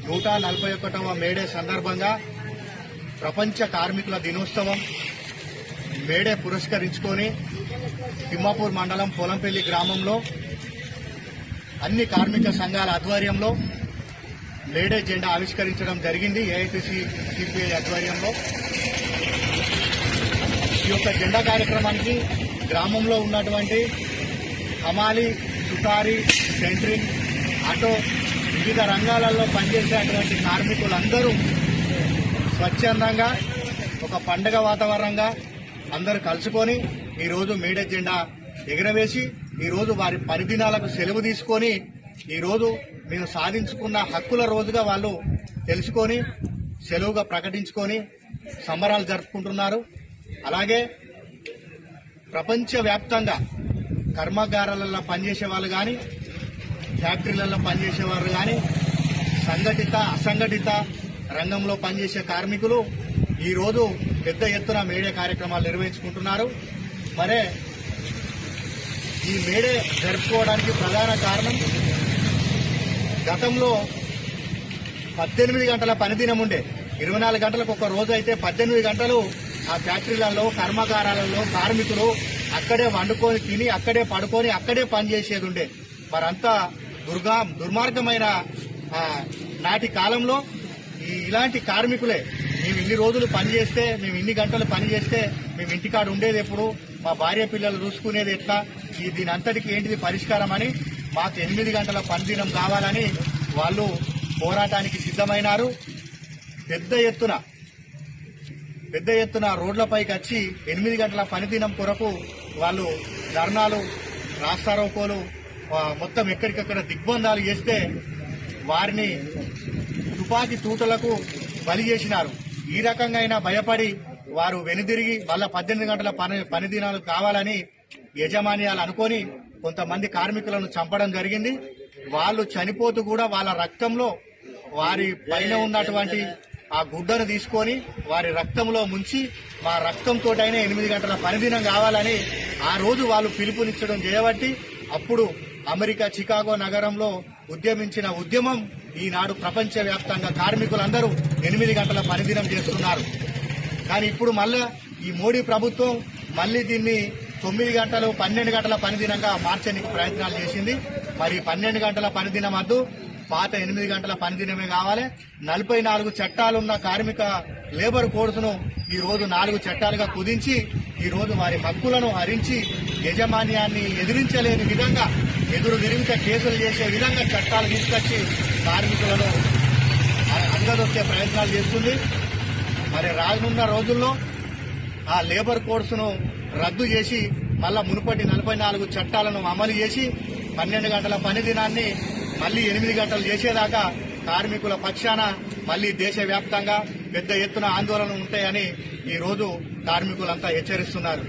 141వ May Day సందర్భంగా ప్రపంచ కార్మికుల దినోత్సవం మేడే పురస్కరించుకొని తిమ్మాపూర్ మండలం పొలంపల్లి గ్రామంలో అన్ని కార్మిక సంఘాల ఆధ్వర్యంలో మేడే జెండా ఆవిష్కరించడం జరిగింది. ఏఐటీసీ సిపిఐ ఆధ్వర్యంలో ఈ యొక్క జెండా కార్యక్రమానికి గ్రామంలో ఉన్నటువంటి హమాలి, సుతారీ, సెంట్రింగ్, ఆటో వివిధ రంగాలలో పనిచేసేటువంటి కార్మికులందరూ స్వచ్ఛందంగా ఒక పండగ వాతావరణంగా అందరూ కలుసుకొని ఈరోజు మేడే జెండా ఎగురవేసి ఈరోజు వారి పనిదినాలకు సెలవు తీసుకొని ఈరోజు మేము సాధించుకున్న హక్కుల రోజుగా వాళ్ళు తెలుసుకొని సెలవుగా ప్రకటించుకొని సంబరాలు జరుపుకుంటున్నారు. అలాగే ప్రపంచవ్యాప్తంగా కర్మాగారాలలో పనిచేసే వాళ్ళు కానీ, ఫ్యాక్టరీలలో పనిచేసేవారు కానీ, సంఘటిత అసంఘటిత రంగంలో పనిచేసే కార్మికులు ఈరోజు పెద్ద ఎత్తున మేడే కార్యక్రమాలు నిర్వహించుకుంటున్నారు. మరే ఈ మేడే జరుపుకోవడానికి ప్రధాన కారణం గతంలో 18 గంటల పనిదినం ఉండే. 24 గంటలకు ఒక రోజు అయితే 18 గంటలు ఆ ఫ్యాక్టరీలలో, కర్మాగారాలలో కార్మికులు అక్కడే వండుకొని తిని, అక్కడే పడుకొని, అక్కడే పనిచేసేది ఉండే. మరంతా దుర్మార్గమైన నాటి కాలంలో ఇలాంటి కార్మికులే మేము ఇన్ని రోజులు పనిచేస్తే, మేము ఇన్ని గంటలు పనిచేస్తే మేము ఇంటికాడ ఉండేది ఎప్పుడు, మా భార్య పిల్లలు చూసుకునేది ఎట్లా, దీని అంతటికి ఏంటిది పరిష్కారం అని మాకు 8 గంటల పనిదినం కావాలని వాళ్ళు పోరాటానికి సిద్దమైనారు. పెద్ద ఎత్తున రోడ్లపైకి వచ్చి 8 గంటల పనిదినం కొరకు వాళ్ళు ధర్నాలు, రాస్తారోకోలు మొత్తం ఎక్కడికక్కడ దిగ్బంధాలు చేస్తే వారిని తుపాకీ తూటలకు బలి చేసినారు. ఈ రకంగా అయినా భయపడి వారు వెనుదిరిగి మళ్ళా 18 గంటల పనిదినాలు కావాలని యజమాన్యాలు అనుకొని కొంతమంది కార్మికులను చంపడం జరిగింది. వాళ్ళు చనిపోతూ కూడా వాళ్ళ రక్తంలో వారి పైన ఉన్నటువంటి ఆ గుడ్డను తీసుకొని వారి రక్తంలో ముంచి మా రక్తంతోటైనా 8 గంటల పనిదినం కావాలని ఆ రోజు వాళ్ళు పిలుపునిచ్చడం చేయబట్టి అప్పుడు అమెరికా చికాగో నగరంలో ఉద్యమించిన ఉద్యమం ఈనాడు ప్రపంచవ్యాప్తంగా కార్మికులందరూ 8 గంటల పనిదినం చేస్తున్నారు. కానీ ఇప్పుడు మళ్ళా ఈ మోడీ ప్రభుత్వం మళ్లీ దీన్ని 9 గంటలు 12 గంటల పనిదినంగా మార్చడానికి ప్రయత్నాలు చేసింది. మరి 12 గంటల పనిదినం వద్దు, పాత 8 గంటల పనిదినమే కావాలి. 44 చట్టాలున్న కార్మిక లేబర్ కోడ్స్ను ఈ రోజు 4 చట్టాలుగా కుదించి ఈ రోజు వారి హక్కులను హరించి యజమాన్యాన్ని ఎదిరించలేని విధంగా, ఎదురు తిరిగితే కేసులు చేసే విధంగా చట్టాలు తీసుకొచ్చి కార్మికులను అంగదొక్కే ప్రయత్నాలు చేస్తుంది. మరి రానున్న రోజుల్లో ఆ లేబర్ కోడ్స్ ను రద్దు చేసి మళ్ళా మునుపటి 44 చట్టాలను అమలు చేసి 12 గంటల పనిదినాన్ని మళ్లీ 8 గంటలు చేసేదాకా కార్మికుల పక్షాన మళ్లీ దేశవ్యాప్తంగా పెద్ద ఎత్తున ఆందోళనలు ఉంటాయని ఈ రోజు కార్మికులంతా హెచ్చరిస్తున్నారు.